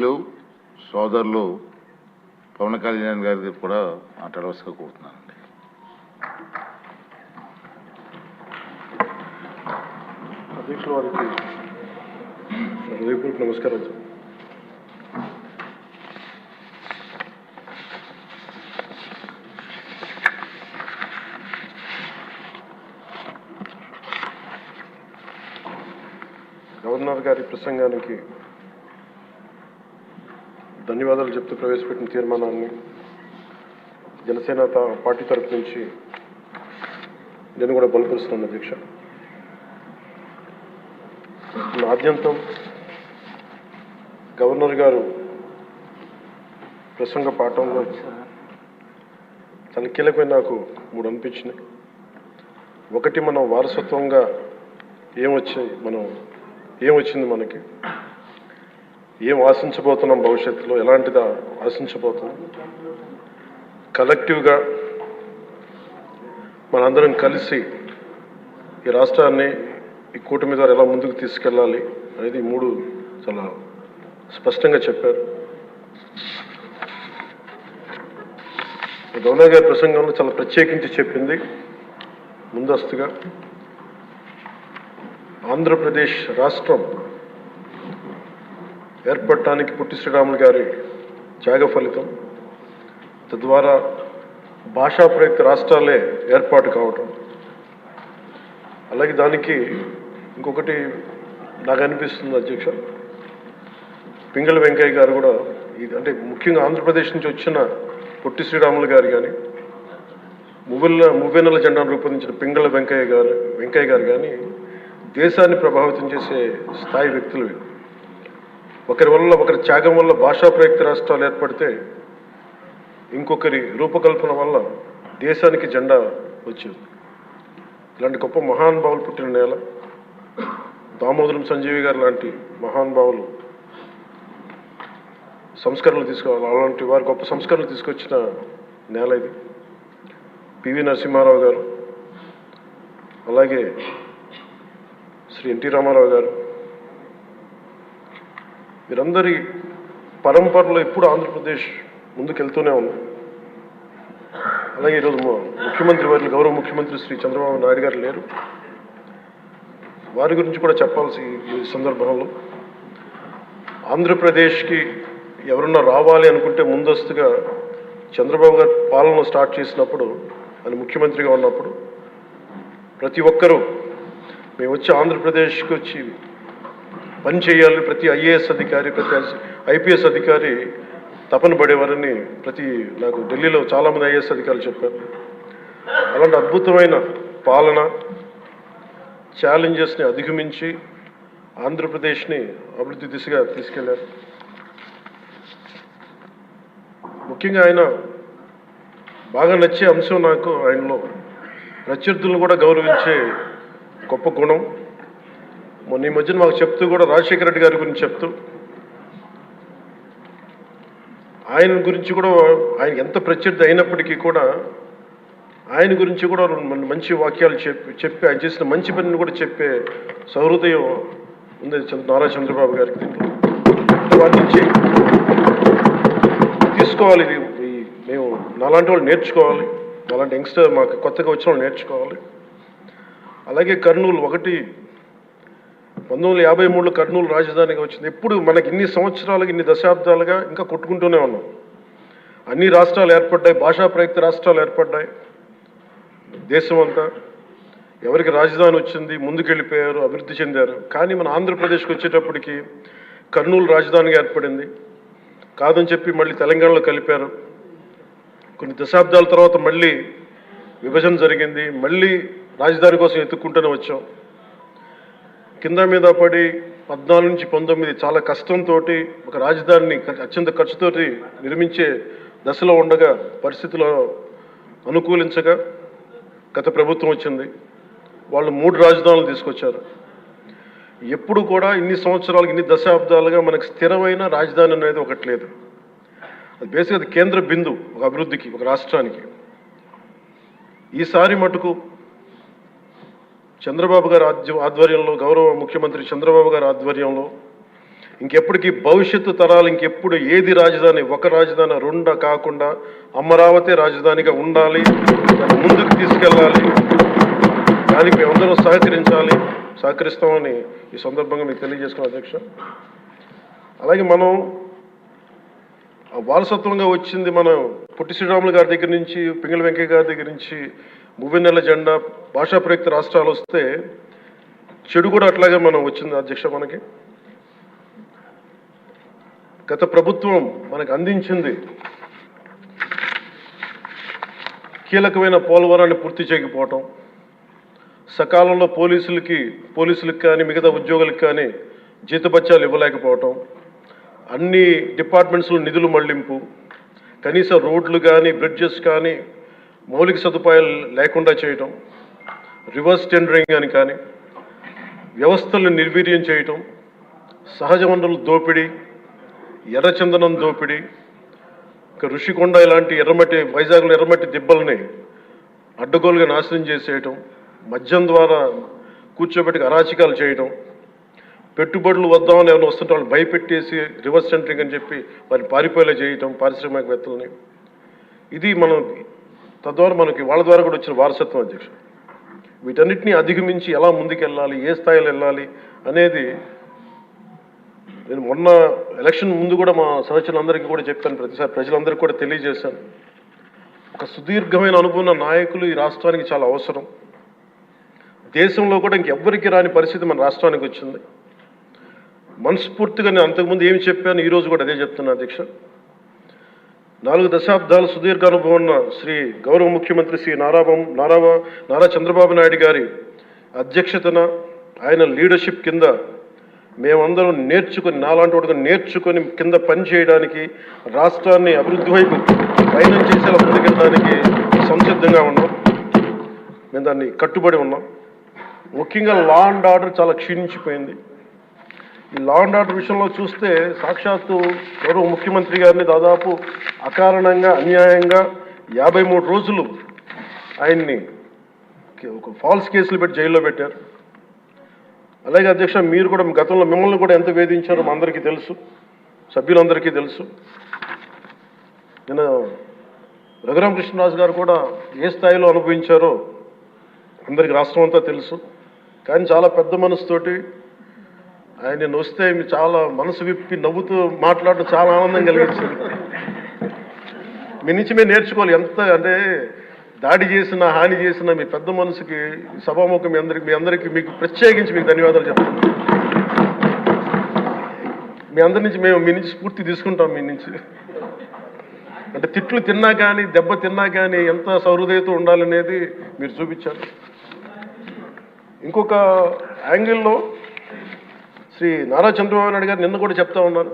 సోదరులు పవన్ కళ్యాణ్ గారికి కూడా మాట్లాడవలసిగా కోరుతున్నానండి. అధ్యక్షుల వారికి హృదయపూర్వక నమస్కారం. గవర్నర్ గారి ప్రసంగానికి ధన్యవాదాలు చెప్తూ ప్రవేశపెట్టిన తీర్మానాన్ని జనసేన పార్టీ తరఫు నుంచి నేను కూడా బలపరుస్తున్నాను. అధ్యక్ష, ఆద్యంతం గవర్నర్ గారు ప్రసంగ పాఠంలో చాలా కీలకమైన నాకు 3 అనిపించినాయి. ఒకటి, మనం వారసత్వంగా ఏమొచ్చింది, మనకి ఏం ఆశించబోతున్నాం, భవిష్యత్తులో ఎలాంటిదా ఆశించబోతున్నాం, కలెక్టివ్గా మనందరం కలిసి ఈ రాష్ట్రాన్ని ఈ కూటమి ద్వారా ఎలా ముందుకు తీసుకెళ్ళాలి అనేది 3 చాలా స్పష్టంగా చెప్పారు. గవర్నర్ గారి ప్రసంగంలో చాలా ప్రత్యేకించి చెప్పింది ముందస్తుగా ఆంధ్రప్రదేశ్ రాష్ట్రం ఏర్పడటానికి పొట్టి శ్రీరాములు గారి త్యాగ ఫలితం, తద్వారా భాషా ప్రయుక్త రాష్ట్రాలే ఏర్పాటు కావటం. అలాగే దానికి ఇంకొకటి నాకు అనిపిస్తుంది అధ్యక్ష, పింగళ వెంకయ్య గారు కూడా అంటే ముఖ్యంగా ఆంధ్రప్రదేశ్ నుంచి వచ్చిన పొట్టి శ్రీరాములు గారు కానీ మువ్వెన్నెల జెండాను రూపొందించిన పింగళ వెంకయ్య గారు కానీ దేశాన్ని ప్రభావితం చేసే స్థాయి వ్యక్తులు. ఒకరి త్యాగం వల్ల భాషా ప్రయుక్త రాష్ట్రాలు ఏర్పడితే ఇంకొకరి రూపకల్పన వల్ల దేశానికి జెండా వచ్చింది. ఇలాంటి గొప్ప మహానుభావులు పుట్టిన నేల. దామోదరం సంజీవి గారు లాంటి మహానుభావులు సంస్కరణలు తీసుకోవాలి, అలాంటి వారు గొప్ప సంస్కరణలు తీసుకొచ్చిన నేల ఇది. పివి నరసింహారావు గారు, అలాగే శ్రీ ఎన్టీ రామారావు గారు, వీరందరి పరంపరలో ఎప్పుడు ఆంధ్రప్రదేశ్ ముందుకెళ్తూనే ఉంది. అలాగే ఈరోజు ముఖ్యమంత్రి వారు, గౌరవ ముఖ్యమంత్రి శ్రీ చంద్రబాబు నాయుడు గారు లేరు, వారి గురించి కూడా చెప్పాల్సి ఈ సందర్భంలో. ఆంధ్రప్రదేశ్కి ఎవరన్నా రావాలి అనుకుంటే ముందస్తుగా చంద్రబాబు గారు పాలన స్టార్ట్ చేసినప్పుడు, ఆయన ముఖ్యమంత్రిగా ఉన్నప్పుడు ప్రతి ఒక్కరూ మేము వచ్చి ఆంధ్రప్రదేశ్కి వచ్చి పని చేయాలి, ప్రతి ఐఏఎస్ అధికారి, ప్రతి ఐపీఎస్ అధికారి తపన పడేవారని నాకు ఢిల్లీలో చాలామంది ఐఏఎస్ అధికారులు చెప్పారు. అలాంటి అద్భుతమైన పాలన, ఛాలెంజెస్ని అధిగమించి ఆంధ్రప్రదేశ్ని అభివృద్ధి దిశగా తీసుకెళ్లారు. ముఖ్యంగా ఆయన బాగా నచ్చే అంశం నాకు ఆయనలో ప్రత్యర్థులను కూడా గౌరవించే గొప్ప గుణం. మొన్న ఈ మధ్యన మాకు చెప్తూ కూడా రాజశేఖర రెడ్డి గారి గురించి చెప్తూ ఆయన గురించి కూడా, ఆయన ఎంత ప్రత్యర్థి అయినప్పటికీ కూడా ఆయన గురించి కూడా మంచి వాక్యాలు చెప్పి ఆయన చేసిన మంచి పనిని కూడా చెప్పే సహృదయం ఉంది నారా చంద్రబాబు గారికి. వాటి నుంచి తీసుకోవాలి, ఇది మేము నాలాంటి వాళ్ళు నేర్చుకోవాలి, అలాంటి యంగ్స్టర్ మాకు కొత్తగా వచ్చిన వాళ్ళు నేర్చుకోవాలి. అలాగే కర్నూలు 1953లో కర్నూలు రాజధానిగా వచ్చింది. ఎప్పుడు మనకి ఇన్ని సంవత్సరాలుగా, ఇన్ని దశాబ్దాలుగా ఇంకా కొట్టుకుంటూనే ఉన్నాం. అన్ని రాష్ట్రాలు ఏర్పడ్డాయి, భాషా ప్రయుక్త రాష్ట్రాలు ఏర్పడ్డాయి. దేశం అంతా ఎవరికి రాజధాని వచ్చింది, ముందుకెళ్ళిపోయారు, అభివృద్ధి చెందారు. కానీ మన ఆంధ్రప్రదేశ్కి వచ్చేటప్పటికి కర్నూలు రాజధానిగా ఏర్పడింది. కాదని చెప్పి మళ్ళీ తెలంగాణలో కలిపారు. కొన్ని దశాబ్దాల తర్వాత మళ్ళీ విభజన జరిగింది, మళ్ళీ రాజధాని కోసం ఎత్తుక్కుంటూనే వచ్చాం. కింద మీద పడి 14 నుంచి 19 చాలా కష్టంతో ఒక రాజధానిని అత్యంత ఖర్చుతోటి నిర్మించే దశలో ఉండగా పరిస్థితులు అనుకూలించగా గత ప్రభుత్వం వచ్చింది. వాళ్ళు 3 రాజధానులు తీసుకొచ్చారు. ఎప్పుడు కూడా ఇన్ని సంవత్సరాలుగా, ఇన్ని దశాబ్దాలుగా మనకు స్థిరమైన రాజధాని అనేది ఒకటి లేదు. అది బేసిక్గా అది కేంద్ర బిందు ఒక అభివృద్ధికి, ఒక రాష్ట్రానికి. ఈసారి మటుకు చంద్రబాబు గారి ఆధ్వర్యంలో, గౌరవ ముఖ్యమంత్రి చంద్రబాబు గారి ఆధ్వర్యంలో ఇంకెప్పటికీ భవిష్యత్తు తరాలు ఇంకెప్పుడు ఏది రాజధాని, ఒక రాజధాని రెండా కాకుండా అమరావతి రాజధానిగా ఉండాలి, దాన్ని ముందుకు తీసుకెళ్ళాలి. దానికి మేమందరం సహకరిస్తామని ఈ సందర్భంగా మీకు తెలియజేసుకున్నాం అధ్యక్ష. అలాగే మనం వారసత్వంగా వచ్చింది మనం పొట్టి శ్రీరాములు గారి దగ్గర నుంచి, పింగళి వెంకయ్య గారి దగ్గర నుంచి మువ్వెన్నెల జెండా, భాషా ప్రయుక్త రాష్ట్రాలు వస్తే చెడు కూడా అట్లాగే మనం వచ్చింది అధ్యక్ష. మనకి గత ప్రభుత్వం మనకు అందించింది కీలకమైన పోలవరాన్ని పూర్తి చేయకపోవటం, సకాలంలో పోలీసులకు కానీ మిగతా ఉద్యోగులకు కానీ జీతభత్యాలు ఇవ్వలేకపోవటం, అన్ని డిపార్ట్మెంట్స్లో నిధులు మళ్లింపు, కనీస రోడ్లు కానీ బ్రిడ్జెస్ కానీ మౌలిక సదుపాయాలు లేకుండా చేయటం, రివర్స్ టెండరింగ్ అని కానీ వ్యవస్థలను నిర్వీర్యం చేయటం, సహజ వనరుల దోపిడీ, ఎర్రచందనం దోపిడీ, ఋషికొండ ఇలాంటి వైజాగ్లో ఎర్రమట్టి దిబ్బల్ని అడ్డగోలుగా నాశనం చేసేయటం, మద్యం ద్వారా కూర్చోబెట్టి అరాచకాలు చేయటం, పెట్టుబడులు వద్దామని ఎవరైనా వస్తుంటే వాళ్ళు భయపెట్టేసి రివర్స్ టెండరింగ్ అని చెప్పి వారిని పారిపోయేలా చేయటం పారిశ్రామికవేత్తలని. ఇది మనం తద్వారా మనకి వాళ్ళ ద్వారా కూడా వచ్చిన వారసత్వం అధ్యక్ష. వీటన్నిటిని అధిగమించి ఎలా ముందుకెళ్ళాలి, ఏ స్థాయిలో వెళ్ళాలి అనేది నేను మొన్న ఎలక్షన్ ముందు కూడా మా సహచరులందరికీ కూడా చెప్పాను, ప్రతిసారి ప్రజలందరికీ కూడా తెలియజేశాను. ఒక సుదీర్ఘమైన అనుభవం ఉన్న నాయకులు ఈ రాష్ట్రానికి చాలా అవసరం. దేశంలో కూడా ఇంకెవ్వరికి రాని పరిస్థితి మన రాష్ట్రానికి వచ్చింది. మనస్ఫూర్తిగా నేను అంతకుముందు ఏమి చెప్పాను, ఈరోజు కూడా అదే చెప్తున్నా అధ్యక్ష. 4 దశాబ్దాల సుదీర్ఘ అనుభవం ఉన్న శ్రీ గౌరవ ముఖ్యమంత్రి శ్రీ నారా చంద్రబాబు నాయుడు గారి అధ్యక్షతన, ఆయన లీడర్షిప్ కింద మేమందరం నాలాంటి వాడుగా నేర్చుకొని కింద పనిచేయడానికి, రాష్ట్రాన్ని అభివృద్ధి వైపు ప్రయాణం చేసేలా ముందుకెళ్ళడానికి సంసిద్ధంగా ఉన్నాం. మేము దాన్ని కట్టుబడి ఉన్నాం. ముఖ్యంగా లా అండ్ ఆర్డర్ చాలా క్షీణించిపోయింది. ఈ లా అండ్ ఆర్డర్ విషయంలో చూస్తే సాక్షాత్తు గౌరవ ముఖ్యమంత్రి గారిని దాదాపు అకారణంగా అన్యాయంగా 53 రోజులు ఆయన్ని ఒక ఫాల్స్ కేసులు పెట్టి జైల్లో పెట్టారు. అలాగే అధ్యక్ష, మీరు కూడా గతంలో మిమ్మల్ని కూడా ఎంత వేధించారో మా అందరికీ తెలుసు, సభ్యులందరికీ తెలుసు. నేను రఘురామకృష్ణరాజు గారు కూడా ఏ స్థాయిలో అనుభవించారో అందరికీ రాష్ట్రం అంతా తెలుసు. కానీ చాలా పెద్ద మనసుతోటి ఆయన వస్తే చాలా మనసు విప్పి నవ్వుతూ మాట్లాడడం చాలా ఆనందం కలిగించింది. మీ నుంచి మేము నేర్చుకోవాలి. ఎంత అంటే దాడి చేసిన, హాని చేసిన మీ పెద్ద మనసుకి సభాముఖం మీ అందరికీ మీకు ప్రత్యేకించి మీకు ధన్యవాదాలు చెప్తాను. మీ అందరి నుంచి మీ నుంచి స్ఫూర్తి తీసుకుంటాం. మీ నుంచి అంటే తిట్లు తిన్నా కానీ, దెబ్బ తిన్నా కానీ ఎంత సహృదయతో ఉండాలనేది మీరు చూపించారు. ఇంకొక యాంగిల్లో శ్రీ నారా చంద్రబాబు నాయుడు గారు నిన్న కూడా చెప్తా ఉన్నారు,